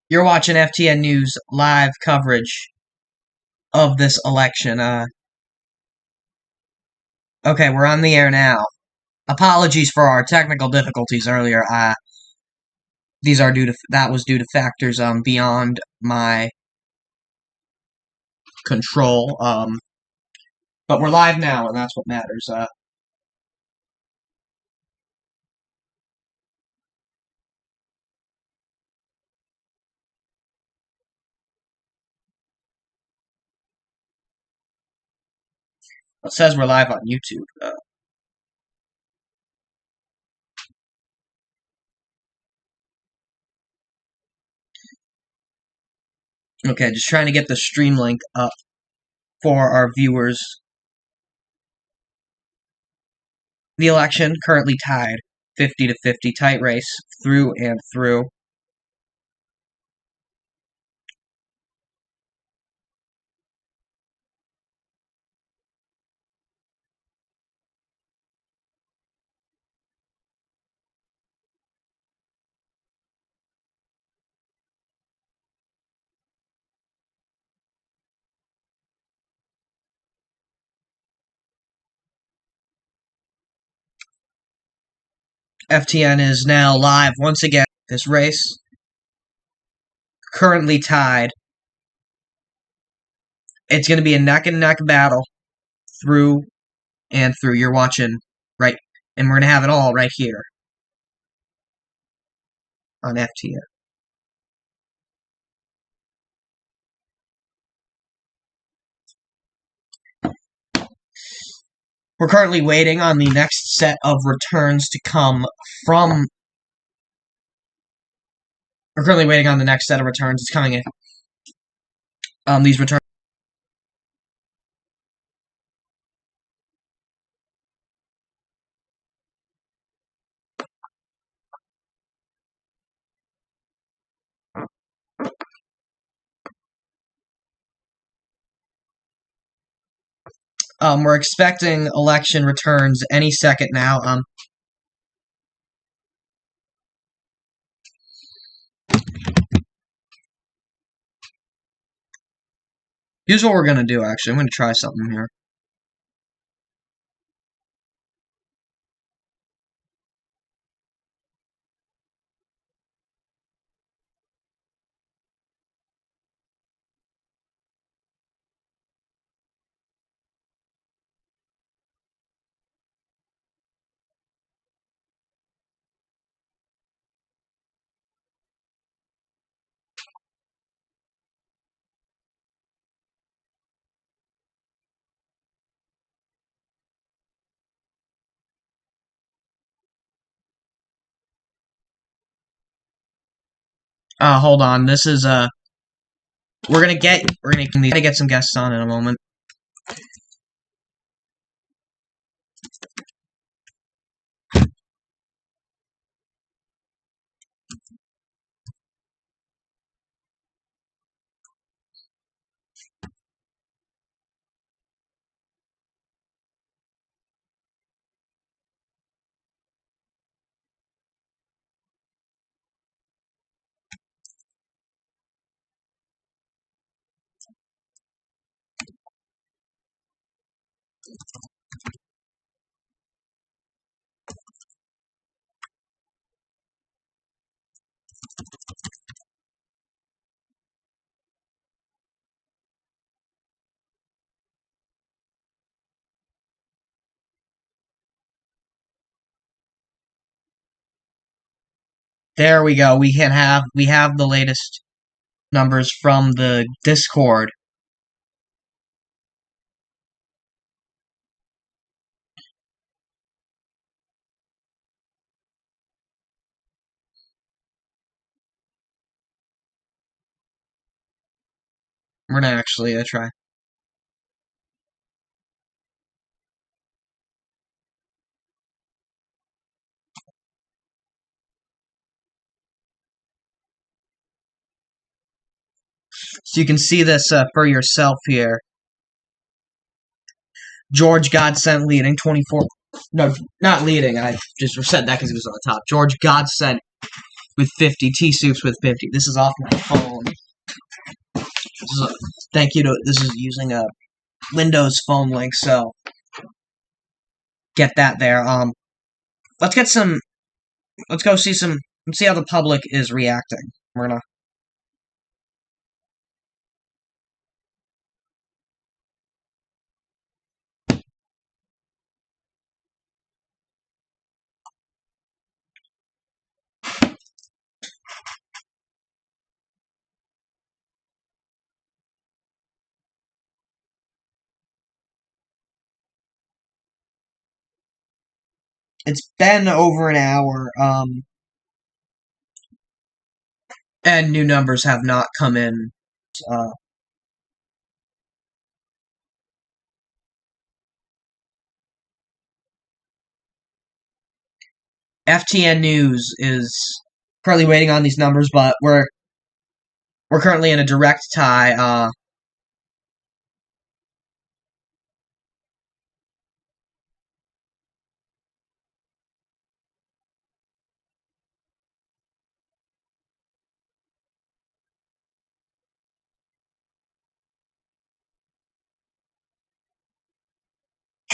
You're watching FTN News live coverage of this election. Okay, we're on the air now. Apologies for our technical difficulties earlier. That was due to factors beyond my control. But we're live now, and that's what matters. It says we're live on YouTube. Okay, just trying to get the stream link up for our viewers. The election currently tied 50 to 50, tight race through and through. FTN is now live once again. This race currently tied. It's going to be a neck-and-neck battle through and through. You're watching, right? And we're going to have it all right here on FTN. We're currently waiting on the next set of returns to come from... We're currently waiting on the next set of returns. It's coming in. These returns... We're expecting election returns any second now. Here's what we're going to do, actually. I'm going to try something here. Hold on. This is, we're gonna get some guests on in a moment. There we go. We have the latest numbers from the Discord. We're gonna actually try. So you can see this for yourself here. George Godsent leading 24. No, not leading. I just said that because he was on the top. George Godsent with 50, T-Soups with 50. This is off my phone. Thank you to, this is using a Windows phone link, so get that there. Let's get some, let's go see some, let's see how the public is reacting. We're gonna, it's been over an hour, and new numbers have not come in. Uh, FTN News is currently waiting on these numbers, but we're currently in a direct tie.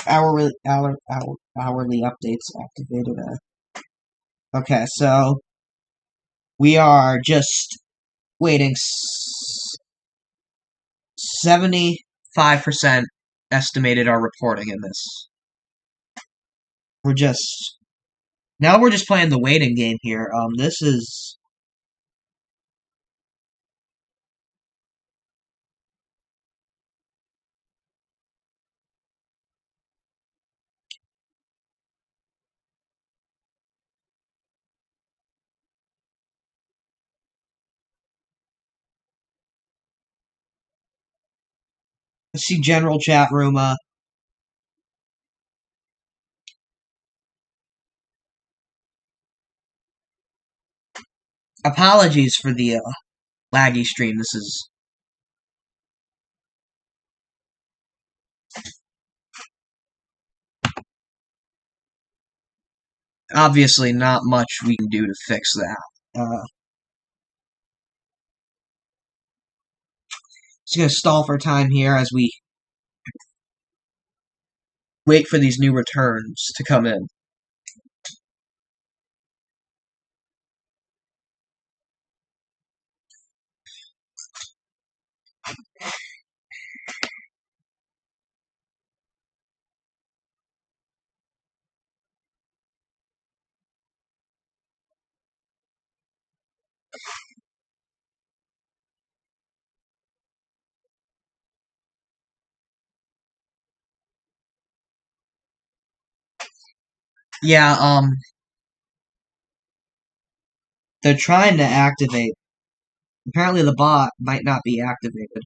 Hourly updates activated. Okay, so we are just waiting. 75% estimated are reporting in this. We're just now we're just playing the waiting game here. This is let's see general chat room. Apologies for the laggy stream. This is obviously not much we can do to fix that. Just gonna stall for time here as we wait for these new returns to come in. Yeah, they're trying to activate. Apparently the bot might not be activated.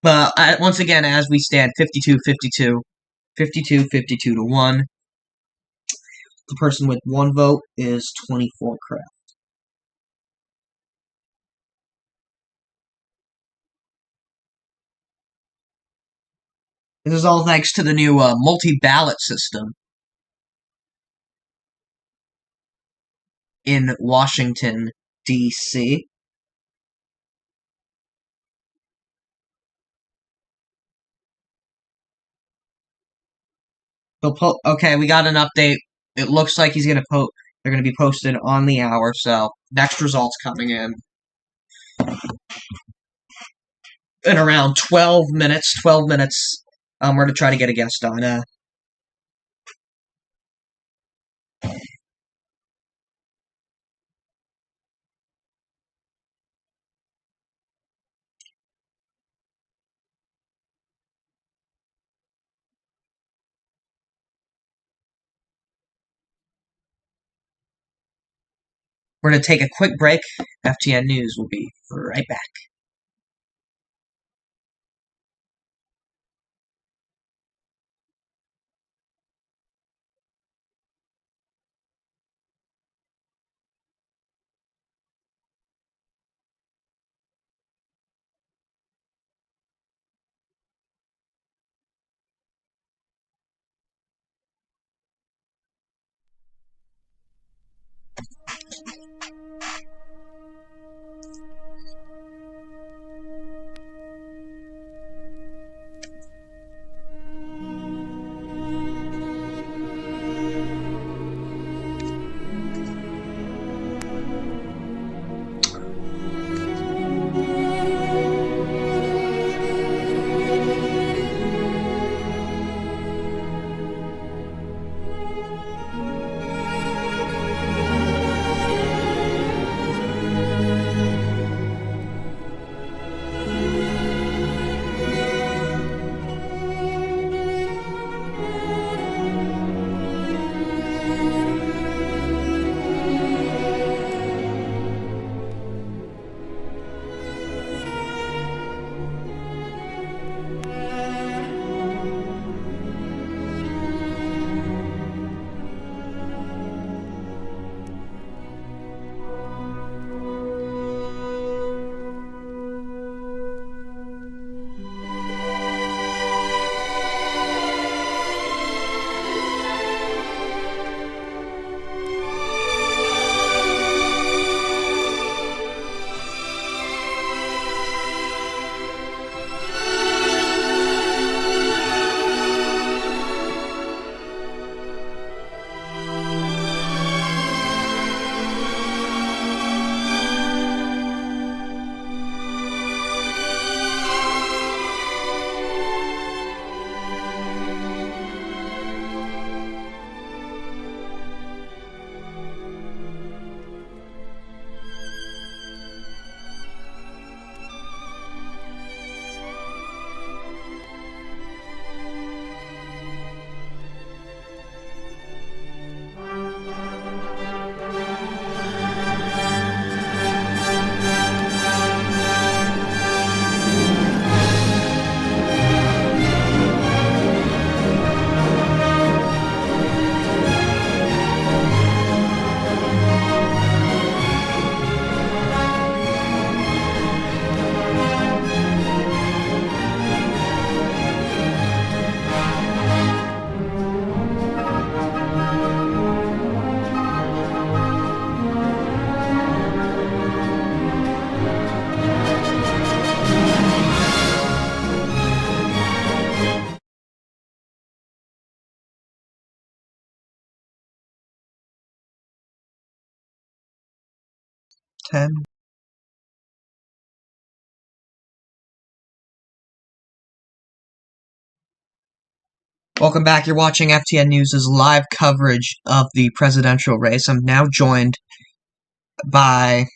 But once again, as we stand 52-52, 52-52 to 1. The person with 1 vote is 24 correct. This is all thanks to the new multi-ballot system in Washington, D.C. Okay, we got an update. It looks like he's gonna they're gonna be posted on the hour, so next results coming in around 12 minutes. 12 minutes. We're gonna try to get a guest on. We're gonna take a quick break. FTN News will be right back. 10. Welcome back. You're watching FTN News' live coverage of the presidential race. I'm now joined by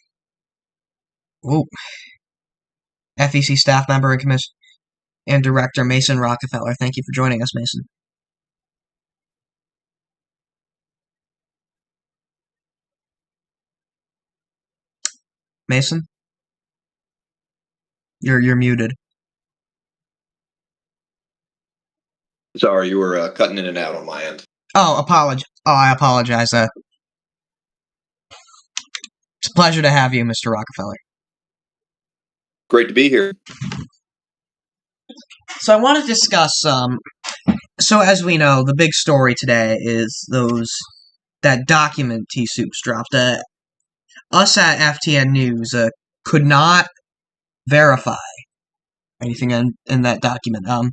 FEC staff member and director Mason Rockefeller. Thank you for joining us, Mason. Mason? You're muted. Sorry, you were cutting in and out on my end. I apologize. It's a pleasure to have you, Mr. Rockefeller. Great to be here. So I want to discuss, so as we know, the big story today is that document T-Soups dropped. Us at FTN News could not verify anything in that document.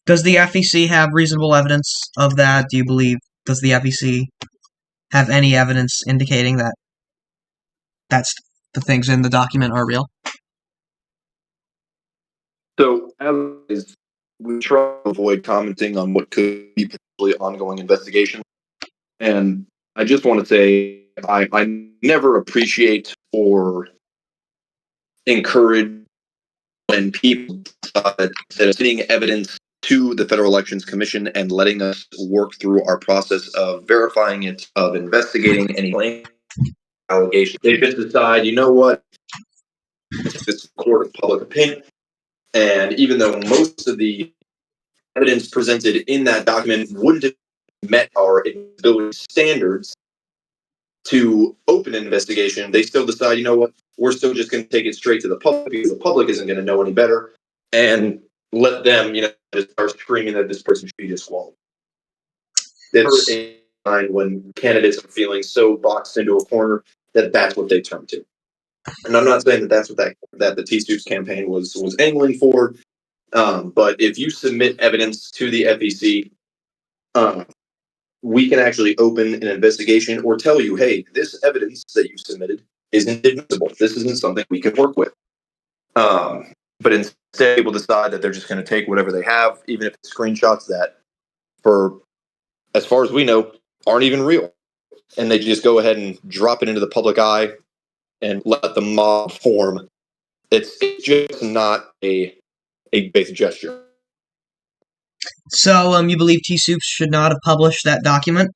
Does the FEC have reasonable evidence of that? Does the FEC have any evidence indicating that the things in the document are real? So, as we try to avoid commenting on what could be potentially ongoing investigation, and I just want to say I never appreciate or encourage when people instead of sending evidence to the Federal Elections Commission and letting us work through our process of verifying it, of investigating any claim, allegations, they just decide, you know what, this is court of public opinion. And even though most of the evidence presented in that document wouldn't have met our admissibility standards to open an investigation, they still decide, you know what, we're still just going to take it straight to the public because the public isn't going to know any better, and let them, just start screaming that this person should be disqualified. There's a time when candidates are feeling so boxed into a corner that that's what they turn to. And I'm not saying that that's what that the T-Soups campaign was angling for, but if you submit evidence to the FEC, we can actually open an investigation or tell you, hey, this evidence that you submitted isn't admissible. This isn't something we can work with. But instead, people decide that they're just going to take whatever they have, even if it's screenshots that, for as far as we know, aren't even real. And they just go ahead and drop it into the public eye and let the mob form. It's just not a basic gesture. So, you believe T-Soups should not have published that document?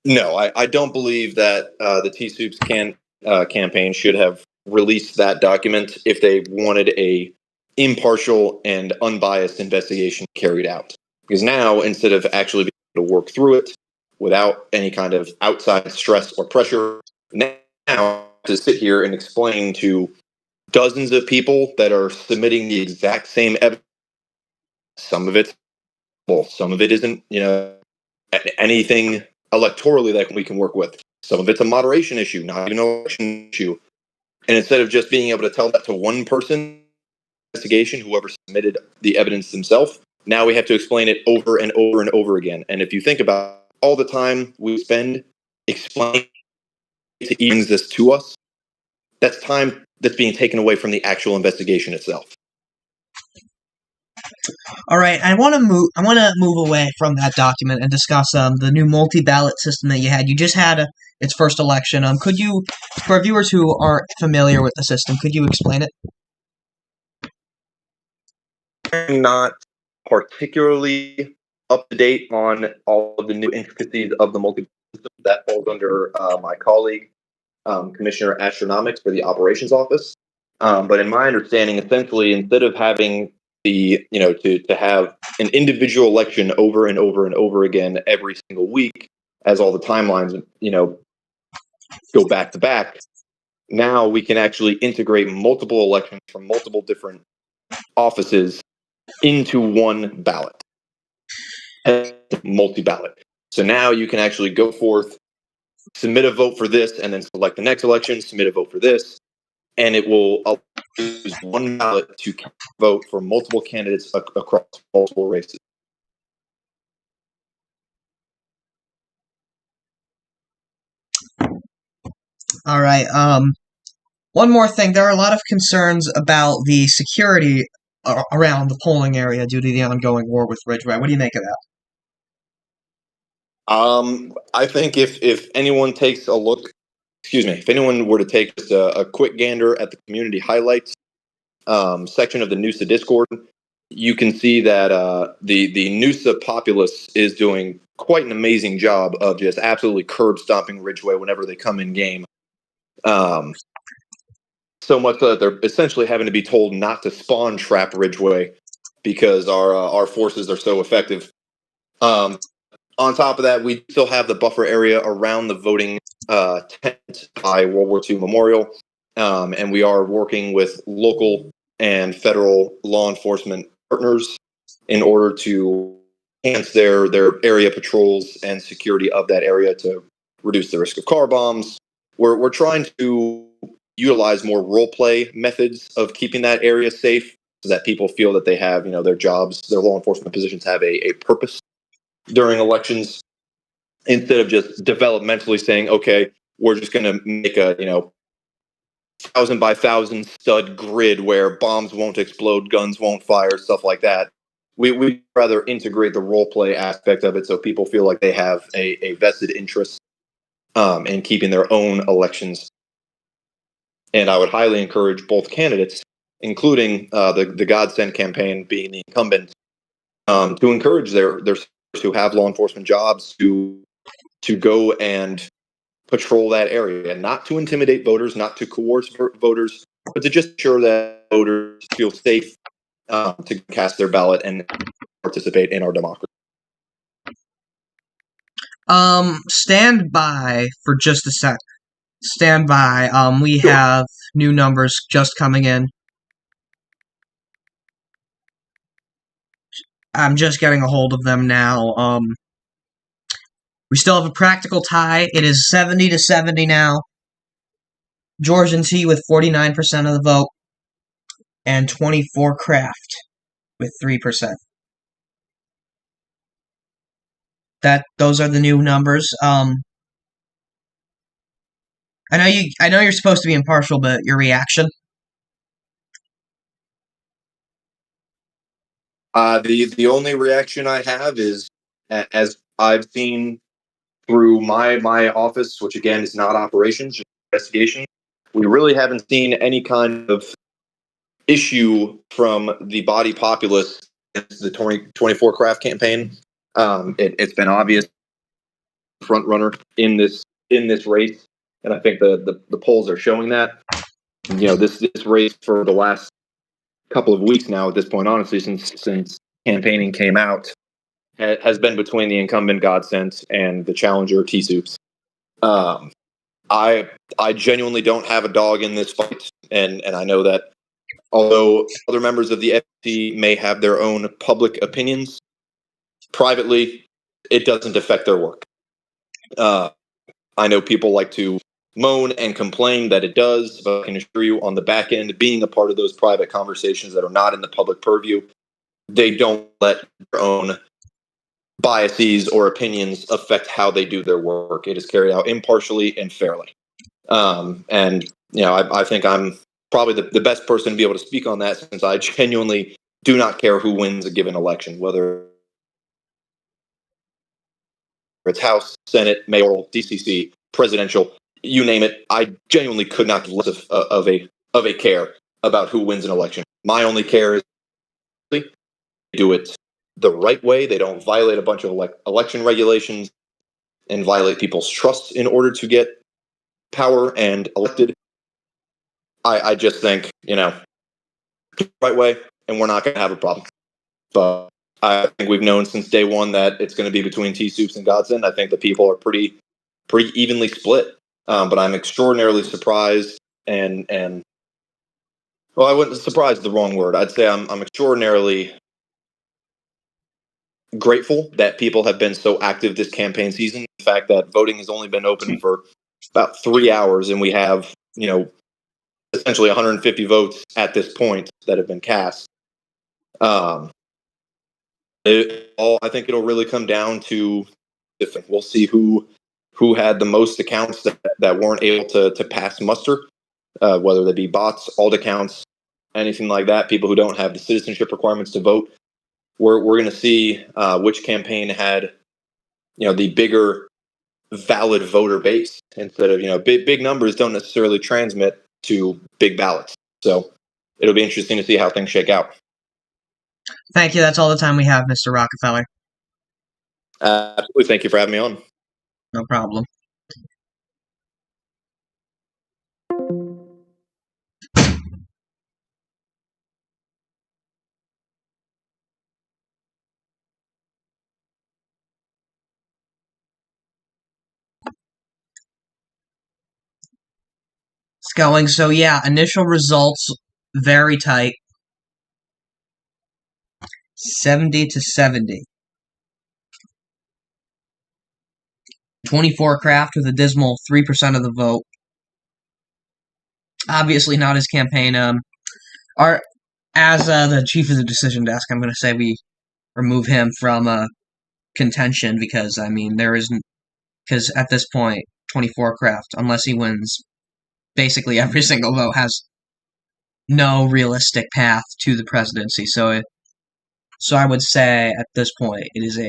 No, I don't believe that the T-Soups campaign should have released that document if they wanted a impartial and unbiased investigation carried out. Because now, instead of actually being able to work through it without any kind of outside stress or pressure, now to sit here and explain to dozens of people that are submitting the exact same evidence, some of it isn't, anything electorally that we can work with. Some of it's a moderation issue, not even an election issue. And instead of just being able to tell that to one person, investigation, whoever submitted the evidence themselves, now we have to explain it over and over and over again. And if you think about all the time we spend explaining this to us, that's time that's being taken away from the actual investigation itself. All right, I want to move away from that document and discuss the new multi-ballot system that you had. You just had its first election. Could you, for viewers who aren't familiar with the system, could you explain it? I'm not particularly up to date on all of the new intricacies of the multi-ballot system. That falls under my colleague, Commissioner Astronomics for the Operations Office. But in my understanding, essentially, instead of having to have an individual election over and over and over again every single week, as all the timelines, go back to back, now we can actually integrate multiple elections from multiple different offices into one ballot, multi-ballot. So now you can actually go forth, submit a vote for this, and then select the next election, submit a vote for this, and it will use one ballot to vote for multiple candidates across multiple races. All right. One more thing. There are a lot of concerns about the security around the polling area due to the ongoing war with Ridgeway. What do you make of that? I think if anyone takes a look, excuse me, if anyone were to take just a quick gander at the community highlights section of the Noosa Discord, you can see that the Noosa populace is doing quite an amazing job of just absolutely curb stomping Ridgeway whenever they come in game. So much that they're essentially having to be told not to spawn trap Ridgeway because our forces are so effective. On top of that, we still have the buffer area around the voting tent by World War II Memorial, and we are working with local and federal law enforcement partners in order to enhance their area patrols and security of that area to reduce the risk of car bombs. We're trying to utilize more role play methods of keeping that area safe so that people feel that they have, their jobs, their law enforcement positions have a purpose during elections, instead of just developmentally saying, okay, we're just going to make a 1,000 by 1,000 stud grid where bombs won't explode, guns won't fire, stuff like that. We rather integrate the role play aspect of it so people feel like they have a vested interest in keeping their own elections. And I would highly encourage both candidates, including the Godsend campaign being the incumbent, to encourage their who have law enforcement jobs to go and patrol that area, and not to intimidate voters, not to coerce voters, but to just ensure that voters feel safe to cast their ballot and participate in our democracy. Stand by for just a sec. Stand by. We have new numbers just coming in. I'm just getting a hold of them now. We still have a practical tie. It is 70-70 now. Georgian T with 49% of the vote, and 24 Kraft with 3%. Those are the new numbers. I know you're supposed to be impartial, but your reaction? The only reaction I have is, as I've seen through my office, which again is not operations, just investigation, we really haven't seen any kind of issue from the body populace against the 2024 Kraft campaign. It's been obvious front runner in this race, and I think the polls are showing that. This race for the last couple of weeks now, at this point, honestly, since campaigning came out, has been between the incumbent Godsend and the challenger T Soups. I genuinely don't have a dog in this fight, and I know that although other members of the FTC may have their own public opinions, privately, it doesn't affect their work. I know people like to moan and complain that it does, but I can assure you on the back end, being a part of those private conversations that are not in the public purview, they don't let their own biases or opinions affect how they do their work. It is carried out impartially and fairly. I think I'm probably the best person to be able to speak on that, since I genuinely do not care who wins a given election, whether it's House, Senate, mayoral, DCC, presidential, you name it. I genuinely could not give less of a care about who wins an election. My only care is they do it the right way. They don't violate a bunch of election regulations and violate people's trust in order to get power and elected. I just think, the right way, and we're not going to have a problem. But I think we've known since day one that it's going to be between T Soups and Godsend. I think the people are pretty evenly split. But I'm extraordinarily surprised and well, I wouldn't surprised the wrong word. I'd say I'm extraordinarily grateful that people have been so active this campaign season. The fact that voting has only been open for about 3 hours, and we have, essentially 150 votes at this point that have been cast. I think it'll really come down to, if we'll see who who had the most accounts that weren't able to pass muster, whether they be bots, alt accounts, anything like that, people who don't have the citizenship requirements to vote. We're going to see which campaign had, the bigger valid voter base instead of, big numbers don't necessarily transmit to big ballots. So it'll be interesting to see how things shake out. Thank you. That's all the time we have, Mr. Rockefeller. Absolutely. Thank you for having me on. No problem. It's going. So yeah, initial results very tight. 70-70. 24 Craft with a dismal 3% of the vote. Obviously not his campaign. As the chief of the decision desk, I'm going to say we remove him from contention because, I mean, there isn't... Because at this point, 24 Craft, unless he wins basically every single vote, has no realistic path to the presidency. So I would say at this point, it is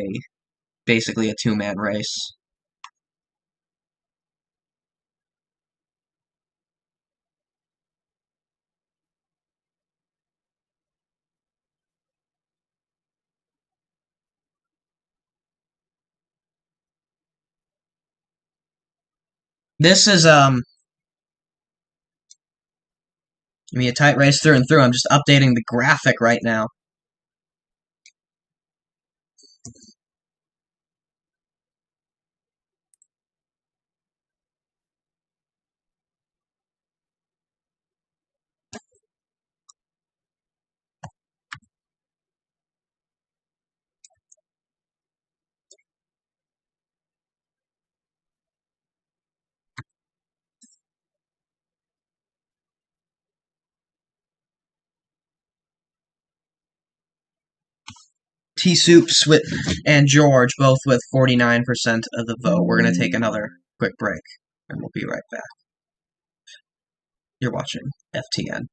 basically a two-man race. This is, I mean, a tight race through and through. I'm just updating the graphic right now. T-Soups and George, both with 49% of the vote. We're going to take another quick break, and we'll be right back. You're watching FTN.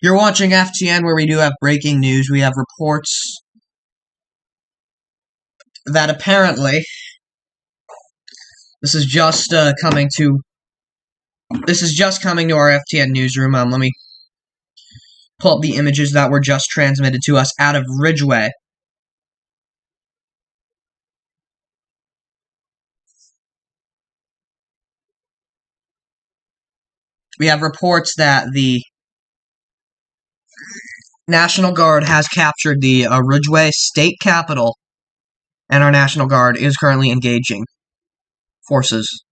You're watching FTN, where we do have breaking news. We have reports that apparently this is just coming to our FTN newsroom. Let me pull up the images that were just transmitted to us out of Ridgeway. We have reports that the National Guard has captured the Ridgeway State Capitol, and our National Guard is currently engaging forces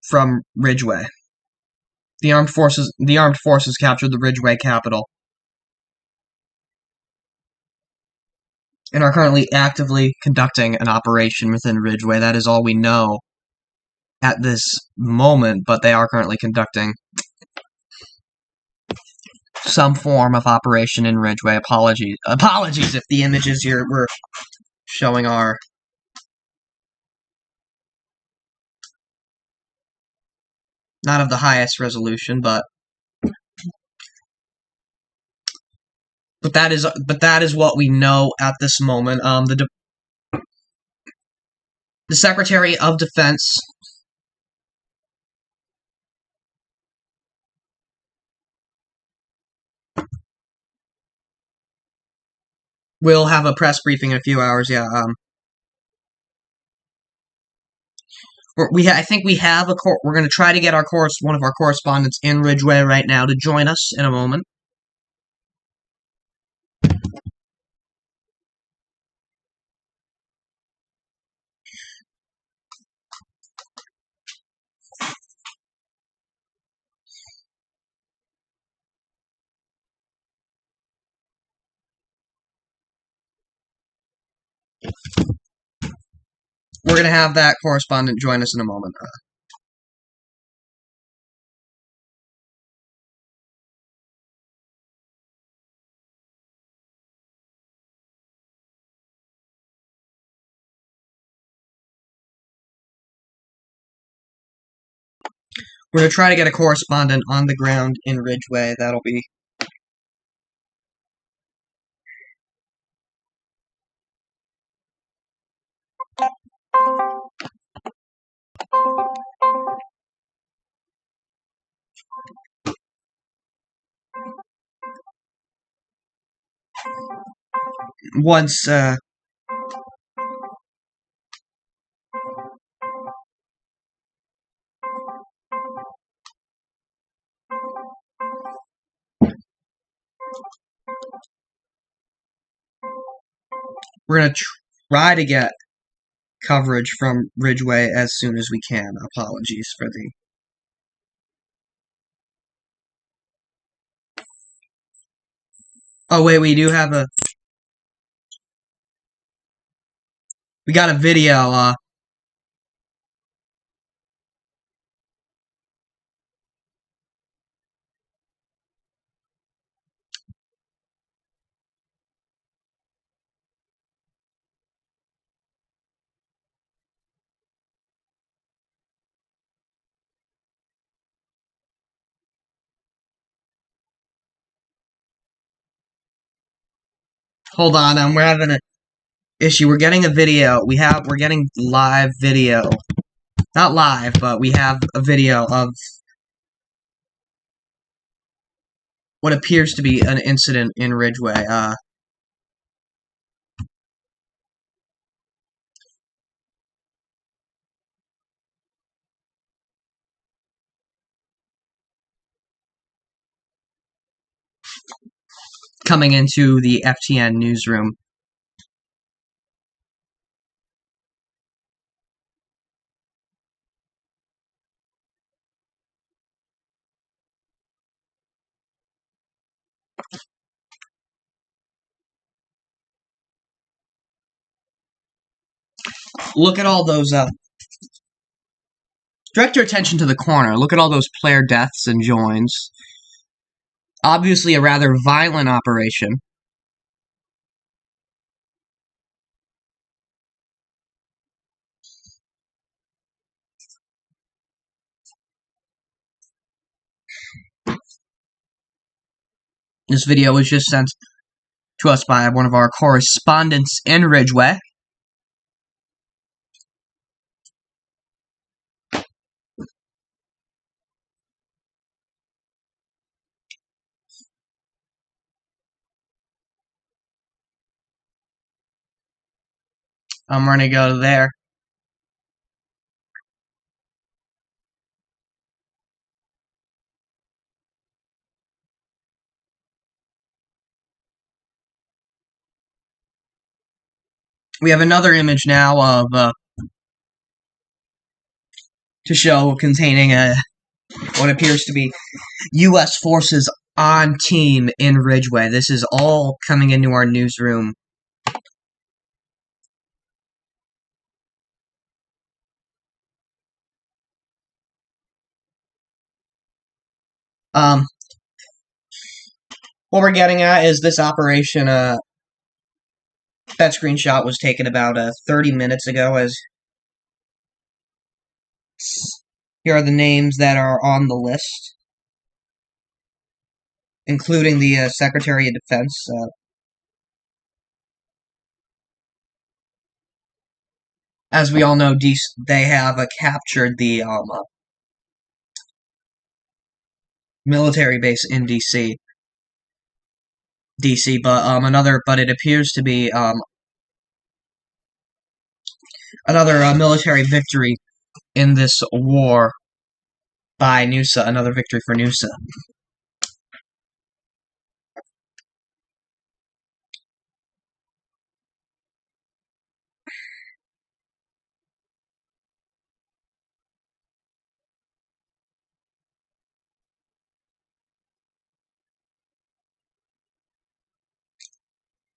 from Ridgeway. The armed forces captured the Ridgeway Capitol and are currently actively conducting an operation within Ridgeway. That is all we know at this moment, but they are currently conducting some form of operation in Ridgeway. Apologies if the images here were showing are not of the highest resolution, but that is what we know at this moment. The Secretary of Defense will have a press briefing in a few hours. Yeah. I think we have we're going to try to get one of our correspondents in Ridgeway right now to join us in a moment. We're going to have that correspondent join us in a moment. We're going to try to get a correspondent on the ground in Ridgeway. That'll be... Once, we're going to try to get coverage from Ridgeway as soon as we can. Apologies for the... Oh, wait, we do have a... We got a video, Hold on, we're having an issue. We're getting a video. We're getting live video. Not live, but we have a video of what appears to be an incident in Ridgeway. Coming into the FTN newsroom. Look at all those, direct your attention to the corner. Look at all those player deaths and joins. Obviously a rather violent operation. This video was just sent to us by one of our correspondents in Ridgeway. I'm going to go there. We have another image now of to show containing what appears to be U.S. forces on team in Ridgeway. This is all coming into our newsroom. What we're getting at is this operation. That screenshot was taken about 30 minutes ago. As here are the names that are on the list, including the Secretary of Defense. As we all know, they have captured the military base in DC. But it appears to be another military victory in this war by Noosa. Another victory for Noosa.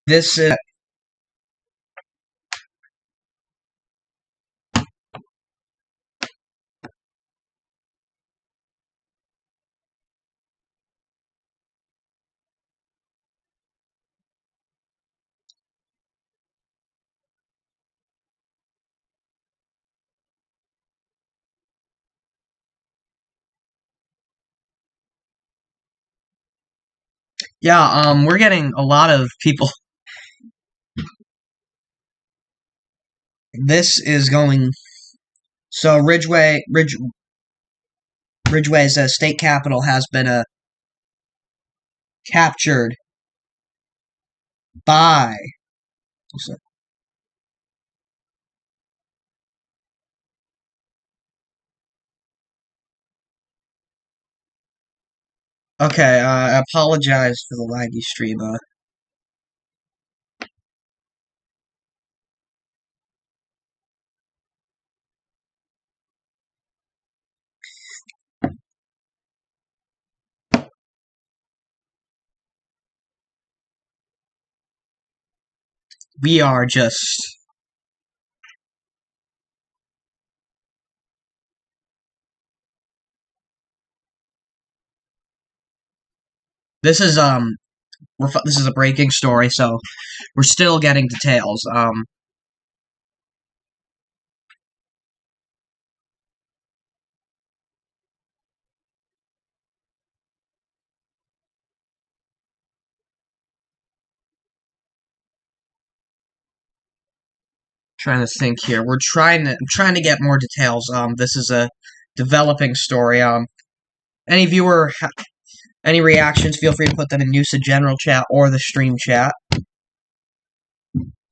This is we're getting a lot of people. This is going. So Ridgeway's state capital has been captured by. Okay, I apologize for the laggy stream. We are just. This is this is a breaking story, so we're still getting details. Trying to think here. I'm trying to get more details. This is a developing story. Any viewer, any reactions, feel free to put them in Noosa general chat or the stream chat.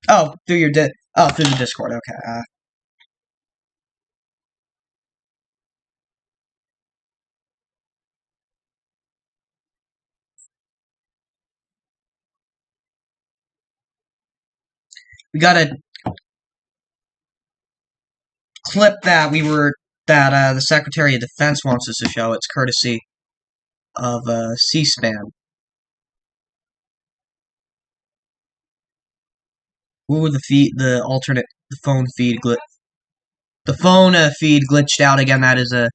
Oh, through the Discord. Okay. We got a clip that the Secretary of Defense wants us to show. It's courtesy of C-SPAN. Ooh, the phone feed feed glitched out again. That is a.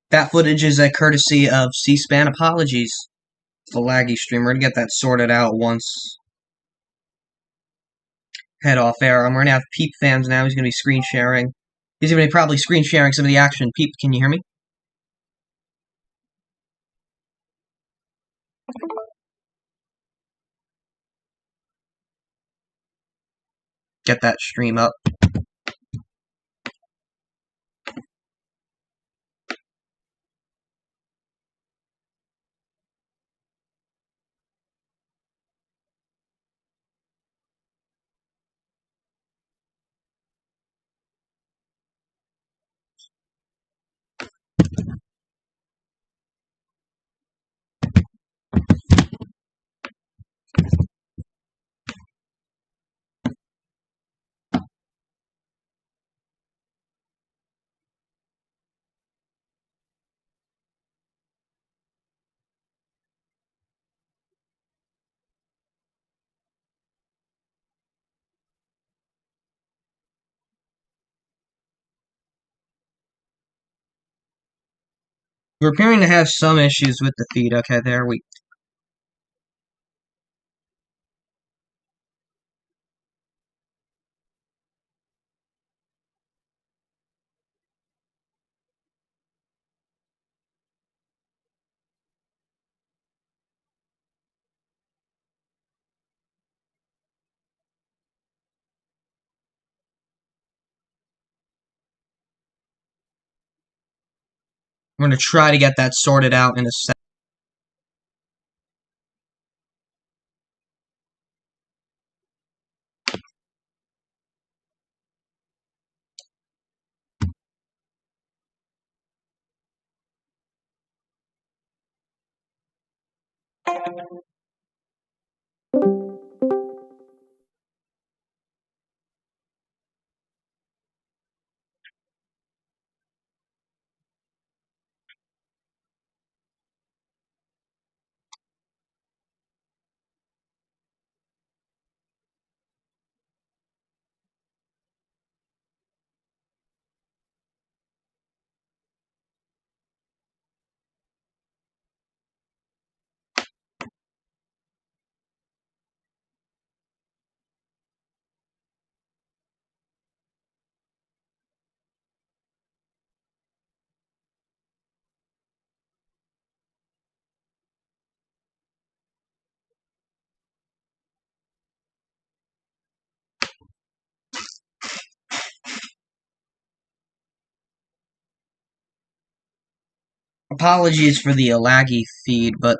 That footage is a courtesy of C-SPAN. Apologies. It's a laggy stream. We're gonna get that sorted out once head off air. We're gonna have Peep fans now. He's gonna be screen sharing. He's gonna be probably screen sharing some of the action. Peep, can you hear me? Get that stream up. We're appearing to have some issues with the feed. Okay, there we. We're gonna try to get that sorted out in a sec. Apologies for the laggy feed, but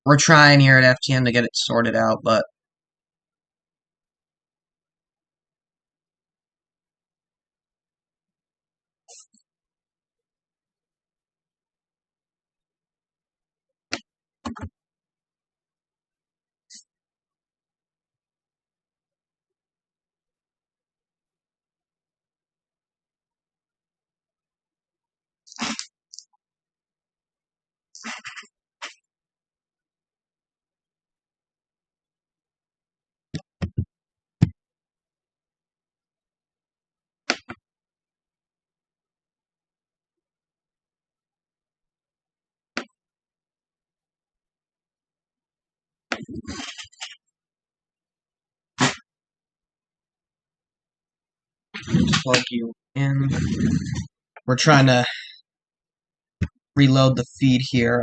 we're trying here at FTN to get it sorted out, but plug you in. We're trying to reload the feed here.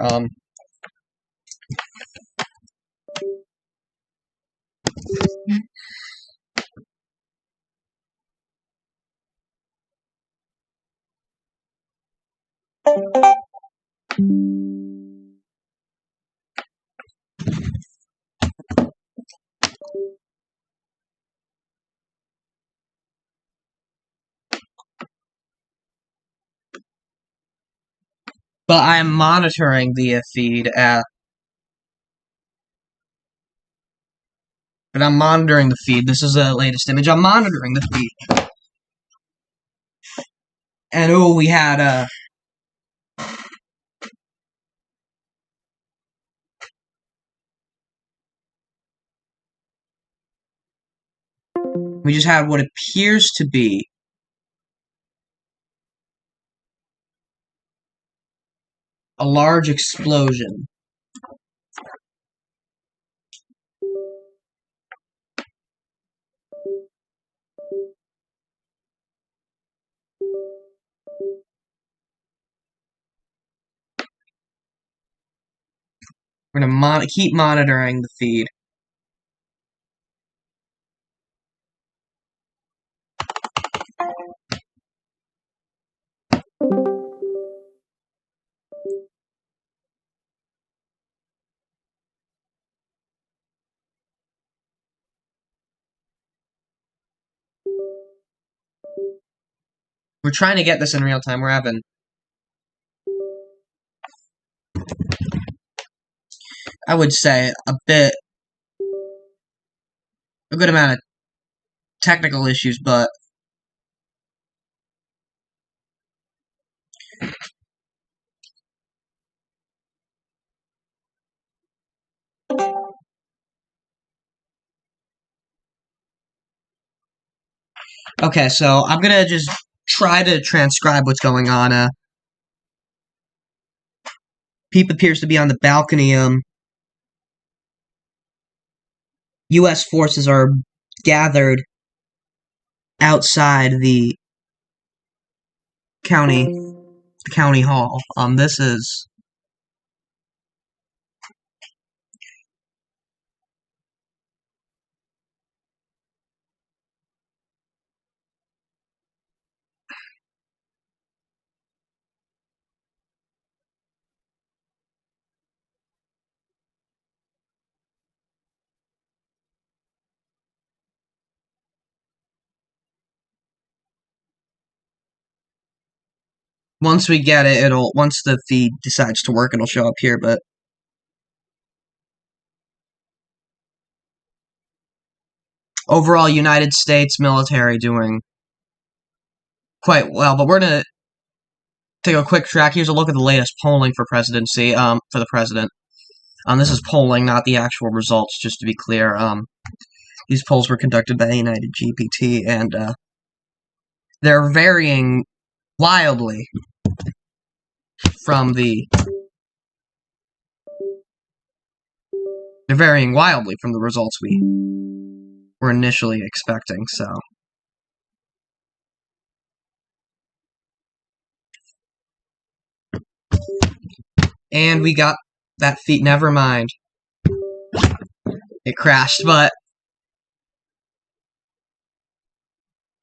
But I am monitoring the feed but I'm monitoring the feed. This is the latest image. I'm monitoring the feed. And oh, we had we just had what appears to be a large explosion. We're gonna keep monitoring the feed. We're trying to get this in real time. We're having, I would say, a good amount of technical issues, but okay, so I'm gonna just try to transcribe what's going on. Peep appears to be on the balcony. U.S. forces are gathered outside the county hall. This is once we get it, once the feed decides to work, it'll show up here. But overall, United States military doing quite well. But we're gonna take a quick track. Here's a look at the latest polling for presidency. For the president. This is polling, not the actual results. Just to be clear. These polls were conducted by United GPT, and they're varying wildly from the results we were initially expecting. So, and we got that feed. Never mind, it crashed. But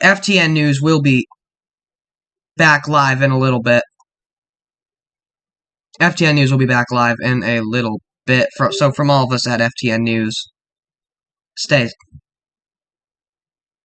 FTN News will be back live in a little bit. FTN News will be back live in a little bit. So from all of us at FTN News, stay